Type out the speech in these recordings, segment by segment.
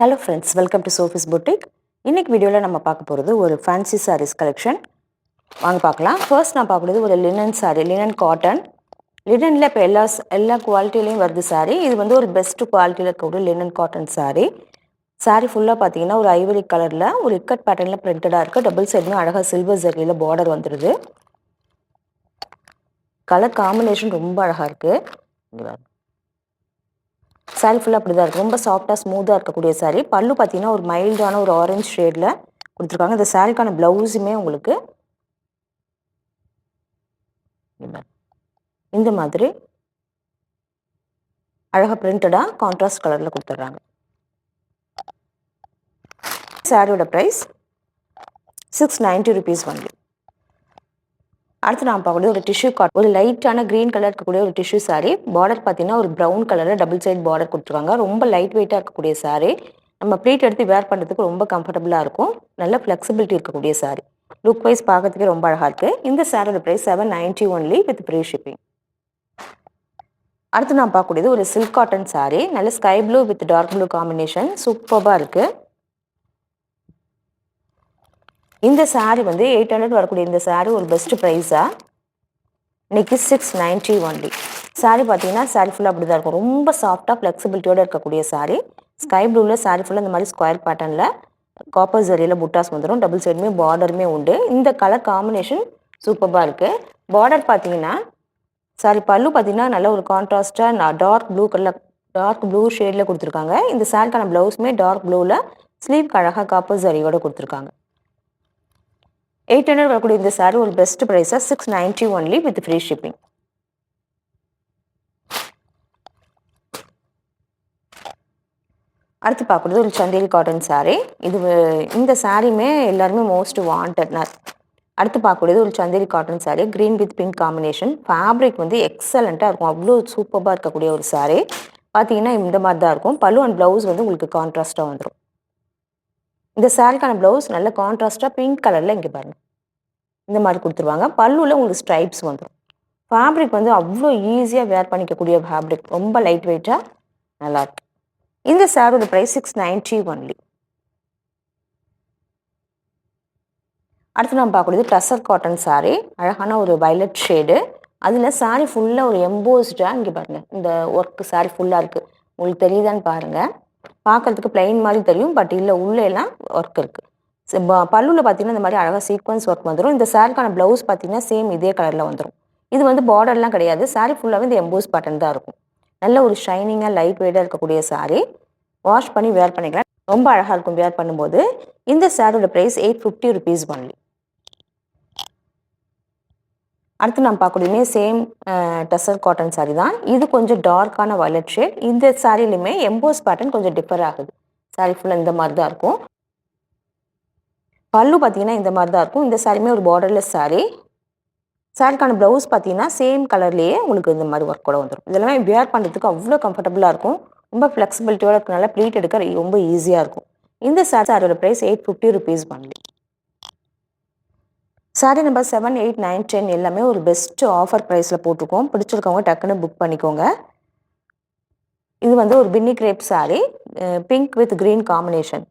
Hello friends, welcome to Sophie's boutique. இன்னைக்கு வீடியோவில் நம்ம பார்க்க போகிறது ஒரு ஃபேன்சி சாரீஸ் கலெக்ஷன். வாங்க பார்க்கலாம். ஃபர்ஸ்ட் நான் பார்க்குறது ஒரு லினன் சாரீ, லினன் காட்டன். லினனில் இப்போ எல்லா குவாலிட்டிலையும் வருது சாரீ. இது வந்து ஒரு பெஸ்ட் குவாலிட்டியில் இருக்கக்கூடிய லினன் காட்டன் சாரீ. சாரீ ஃபுல்லாக பார்த்தீங்கன்னா ஒரு ஐவரி கலரில் ஒரு இக்கட் பேட்டர்னில் பிரிண்டடாக இருக்குது. டபுள் சைடுமே அழகாக சில்வர் ஜரியில் பார்டர் வந்துடுது. கலர் காம்பினேஷன் ரொம்ப அழகாக இருக்குது. சாரீ ஃபுல்லாக அப்படி தான் இருக்குது. ரொம்ப சாஃப்டாக ஸ்மூத்தாக இருக்கக்கூடிய சாரீ. பல்லு பார்த்தீங்கன்னா ஒரு மைல்டான ஒரு ஆரஞ்சு ஷேடில் கொடுத்துருக்காங்க. இந்த சாரீக்கான ப்ளவுஸுமே உங்களுக்கு இந்த மாதிரி அழகாக பிரிண்டடாக கான்ட்ராஸ்ட் கலரில் கொடுத்துட்றாங்க. சாரியோட ப்ரைஸ் 690 rupees ஒன்லி. அடுத்து நான் பார்க்கக்கூடிய ஒரு டிஷ்யூ காட், ஒரு லைட்டான க்ரீன் கலர் இருக்கக்கூடிய ஒரு டிஷ்யூ சாரீ. பார்டர் பார்த்தீங்கன்னா ஒரு ப்ரௌன் கலரில் டபுள் சைட் பார்டர் கொடுத்துருக்காங்க. ரொம்ப லைட் வெயிட்டாக இருக்கக்கூடிய சாரீ. நம்ம ப்ளீட் எடுத்து வேர் பண்ணுறதுக்கு ரொம்ப கம்ஃபர்டபுளாக இருக்கும். நல்ல ஃப்ளெக்சிபிலிட்டி இருக்கக்கூடிய சாரீ. லுக் வைஸ் பார்க்கறதுக்கே ரொம்ப அழகாக இருக்குது. இந்த சாரியோட price 790 only with free shipping. அடுத்து நான் பார்க்கக்கூடியது ஒரு சில்க் காட்டன் சாரீ. நல்ல sky blue with dark blue combination சூப்பராக இருக்குது. இந்த சாரீ வந்து 800 வரக்கூடிய இந்த சாரீ ஒரு பெஸ்ட் ப்ரைஸாக இன்னைக்கு 690 ஒன்லி. சாரீ பார்த்தீங்கன்னா சாரீ ஃபுல்லாக அப்படி தான் இருக்கும். ரொம்ப சாஃப்டாக ஃப்ளெக்சிபிலிட்டியோடு இருக்கக்கூடிய சாரீ. ஸ்கை ப்ளூவில் சாரீ ஃபுல்லாக இந்த மாதிரி ஸ்கொயர் பேட்டர்னில் காப்பர் ஜரியில் புட்டாஸ் வந்துடும். டபுள் சைடுமே பார்டருமே உண்டு. இந்த கலர் காம்பினேஷன் சூப்பராக இருக்குது. பார்டர் பார்த்தீங்கன்னா சாரி பல்லு பார்த்தீங்கன்னா நல்ல ஒரு கான்ட்ராஸ்டாக டார்க் ப்ளூ ஷேடில் கொடுத்துருக்காங்க. இந்த சாரிக்கான ப்ளவுஸுமே டார்க் ப்ளூவில் ஸ்லீவ்க்கு அழகாக காப்பர் ஜரியோடு கொடுத்துருக்காங்க. 800 வரக்கூடிய இந்த சாரீ ஒரு பெஸ்ட் ப்ரைஸாக 690 ஒன்லி வித் ஃப்ரீ ஷிப்பிங். அடுத்து பார்க்குறது ஒரு சந்தேரி காட்டன் சாரீ. இந்த சாரீமே எல்லாருமே மோஸ்ட் வாண்டட்னர். அடுத்து பார்க்கக்கூடியது ஒரு Chanderi cotton sari. Green with pink combination. Fabric வந்து எக்ஸலண்ட்டாக இருக்கும். அவ்வளோ சூப்பராக இருக்கக்கூடிய ஒரு சாரீ. பார்த்தீங்கன்னா இந்த மாதிரி தான் இருக்கும். பல்லு அண்ட் ப்ளவுஸ் வந்து உங்களுக்கு கான்ட்ராஸ்ட்டாக வந்துடும். இந்த சாரீக்கான ப்ளவுஸ் நல்ல கான்ட்ராஸ்ட்டாக பிங்க் கலரில் இங்கே பாருங்கள் இந்த மாதிரி கொடுத்துருவாங்க. பல்லுவில் உங்களுக்கு ஸ்ட்ரைப்ஸ் வந்துடும். ஃபேப்ரிக் வந்து அவ்வளோ ஈஸியாக வேர் பண்ணிக்கக்கூடிய ஃபேப்ரிக். ரொம்ப லைட் வெயிட்டாக நல்லாயிருக்கு. இந்த சாரியோட ப்ரைஸ் 690 ஒன்லி. அடுத்து நம்ம பார்க்கக்கூடியது டசர் காட்டன் சாரீ. அழகான ஒரு வயலட் ஷேடு. அதில் சாரீ ஃபுல்லாக ஒரு எம்போஸ்டாக இங்கே பாருங்கள் இந்த ஒர்க்கு சாரீ ஃபுல்லாக இருக்குது. உங்களுக்கு தெரியுதான்னு பாருங்கள். பார்க்குறதுக்கு பிளைன் மாதிரி தெரியும், பட் இல்லை உள்ளேலாம் ஒர்க் இருக்குது. பல்லுவில் பார்த்தீங்கன்னா இந்த மாதிரி அழகாக சீக்வன்ஸ் ஒர்க் வந்துடும். இந்த சாரிக்கான ப்ளவுஸ் பார்த்தீங்கன்னா சேம் இதே கலரில் வந்துடும். இது வந்து பார்டர்லாம் கிடையாது. சாரீ ஃபுல்லாகவே இந்த எம்போஸ் பேட்டர்ன் தான் இருக்கும். நல்ல ஒரு ஷைனிங்காக லைட் வெயிட்டாக இருக்கக்கூடிய சாரீ. வாஷ் பண்ணி வேர் பண்ணிக்கலாம். ரொம்ப அழகாக இருக்கும் வேர் பண்ணும்போது. இந்த சாரியோட ப்ரைஸ் 850 rupees ஒன்லி. அடுத்து நம்ம பார்க்கக்கூடியமே சேம் டசர் காட்டன் சாரீ தான். இது கொஞ்சம் டார்க்கான வயலட் ஷேட். இந்த சாரிலையுமே எம்போஸ் பேட்டர்ன் கொஞ்சம் டிஃபர் ஆகுது. சாரீ ஃபுல்லாக இந்த மாதிரி தான் இருக்கும். பல்லு பார்த்தீங்கன்னா இந்த மாதிரி தான் இருக்கும். இந்த சாரியுமே ஒரு பார்டர்லெஸ் சாரீ. சாரிக்கான ப்ளவுஸ் பார்த்தீங்கன்னா சேம் கலர்லேயே உங்களுக்கு இந்த மாதிரி ஒர்க் கூட வந்துடும். இதெல்லாமே வேர் பண்ணுறதுக்கு அவ்வளோ கம்ஃபர்டபுளாக இருக்கும். ரொம்ப ஃப்ளெக்சிபிலிட்டியோட இருக்கனால ப்ளீட் எடுக்க ரொம்ப ஈஸியாக இருக்கும். இந்த சாரியோட price 850 rupees only. Sari number 7, 8, 9, 10 எல்லாமே ஒரு பெஸ்ட் ஆஃபர் ப்ரைஸில் போட்டிருக்கோம். பிடிச்சிருக்கவங்க டக்குன்னு புக் பண்ணிக்கோங்க. இது வந்து ஒரு Binny crepe sari. Pink with green combination.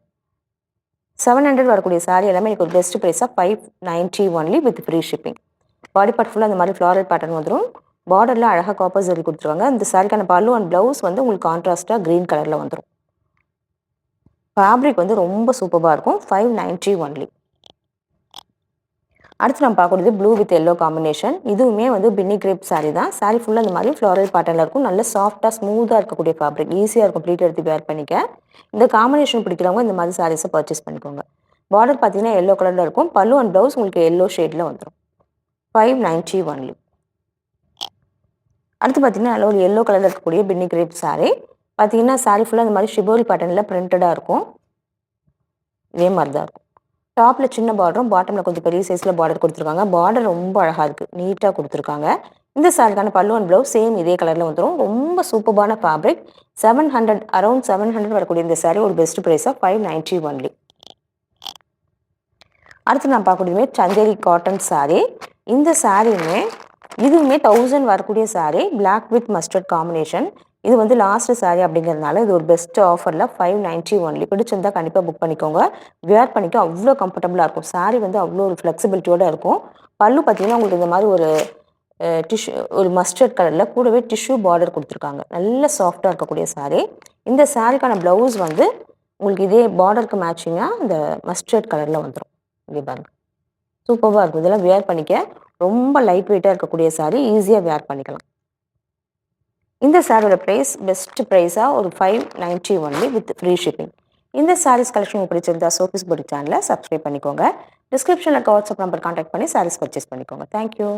700 வரக்கூடிய சாரீ எல்லாமே எனக்கு ஒரு பெஸ்ட் ப்ரைஸாக 590 only with free shipping. Body part ஃபுல்லாக அந்த மாதிரி ஃப்ளாரல் பேட்டர்ன் வந்துடும். பார்டரில் அழகாக காப்பர் ஜரி கொடுத்துருவாங்க. இந்த சாரிக்கான பல்லு அண்ட் ப்ளவுஸ் வந்து உங்களுக்கு கான்ட்ராஸ்ட்டாக க்ரீன் கலரில் வந்துடும். ஃபேப்ரிக் வந்து ரொம்ப சூப்பராக இருக்கும். 590 ஒன்லி. அடுத்து நம்ம பார்க்கக்கூடியது ப்ளூ வித் எல்லோ காம்பினேஷன். இதுவுமே வந்து பின்னி கிரேப் சாரீ தான். சாரீ ஃபுல்லாக இந்த மாதிரி ஃப்ளாரல் பேட்டர்னில் இருக்கும். நல்ல சாஃப்டாக ஸ்மூத்தாக இருக்கக்கூடிய ஃபேப்ரிக். ஈஸியாக இருக்கும் ப்ளீட் எடுத்து வேர் பண்ணிக்க. இந்த காம்பினேஷன் பிடிக்கிறவங்க இந்த மாதிரி சாரீஸை பர்ச்சேஸ் பண்ணிக்கோங்க. பார்டர் பார்த்தீங்கன்னா எல்லோ கலரில் இருக்கும். பல்லு அண்ட் ப்ளவுஸ் உங்களுக்கு எல்லோ ஷேடில் வந்துடும். 590 ஒன்லி. அடுத்து பார்த்தீங்கன்னா நல்ல ஒரு எல்லோ கலரில் இருக்கக்கூடிய பின்னி கிரேப் சாரீ. பார்த்தீங்கன்னா சாரீ ஃபுல்லாக இந்த மாதிரி ஷிபோரி பேட்டர்னில் பிரிண்டடாக இருக்கும். இதே மாதிரி தான் இருக்கும். டாப்பில் சின்ன பார்டரும் பாட்டமில் கொஞ்சம் பெரிய சைஸில் பார்டர் கொடுத்துருக்காங்க. பார்டர் ரொம்ப அழகாக இருக்குது, நீட்டாக கொடுத்துருக்காங்க. இந்த சாரிக்கான பல்லு அண்ட் ப்ளவுஸ் சேம் இதே கலரில் வந்துடும். ரொம்ப சூப்பரான ஃபேப்ரிக். 700 அரௌண்ட் 700 வரக்கூடிய இந்த சாரீ ஒரு பெஸ்ட் ப்ரைஸாக 590 ஒன்லி. அடுத்து நான் பார்க்கக்கூடியதுமே சந்தேரி காட்டன் சாரீ. இந்த சாரியுமே இதுவுமே 1000 வரக்கூடிய saree black with mustard combination. இது வந்து லாஸ்ட் saree அப்படிங்கிறதுனால இது ஒரு பெஸ்ட் ஆஃபரில் 590 ஒன்லி. பிடிச்சிருந்தா கண்டிப்பாக புக் பண்ணிக்கோங்க. வியர் பண்ணிக்க அவ்வளோ கம்ஃபர்டபுளாக இருக்கும். saree வந்து அவ்வளோ ஒரு ஃப்ளெக்சிபிலிட்டியோடு இருக்கும். பல்லு பார்த்தீங்கன்னா உங்களுக்கு இந்த மாதிரி ஒரு டிஷ்யூ ஒரு மஸ்டர்ட் கலரில் கூடவே டிஷ்யூ பார்டர் கொடுத்துருக்காங்க. நல்ல சாஃப்டாக இருக்கக்கூடிய saree. இந்த சாரீக்கான ப்ளவுஸ் வந்து உங்களுக்கு இதே பார்டருக்கு மேட்சிங்காக இந்த மஸ்டர்ட் கலரில் வந்துடும். இங்கே பாருங்கள், சூப்பராக இருக்கும். இதெல்லாம் வியர் பண்ணிக்க ரொம்ப லைட் வெயிட்டாக இருக்கக்கூடிய saree, ஈஸியாக வியர் பண்ணிக்கலாம். இந்த சாரியோட ப்ரைஸ் பெஸ்ட் ப்ரைஸாக ஒரு 590 ஒன்லி வித் ஃப்ரீ ஷிப்பிங். இந்த சாரீஸ் கலெக்ஷன் பிடிச்சிருந்தா சோஃபிஸ் பொட்டிக் சேனலை சப்ஸ்கிரைப் பண்ணிக்கோங்க. டிஸ்கிரிப்ஷனில் இருக்க வாட்ஸ்அப் நம்பர் கான்டாக்ட் பண்ணி சாரீஸ் பர்ச்சேஸ் பண்ணிக்கோங்க. தேங்க்யூ.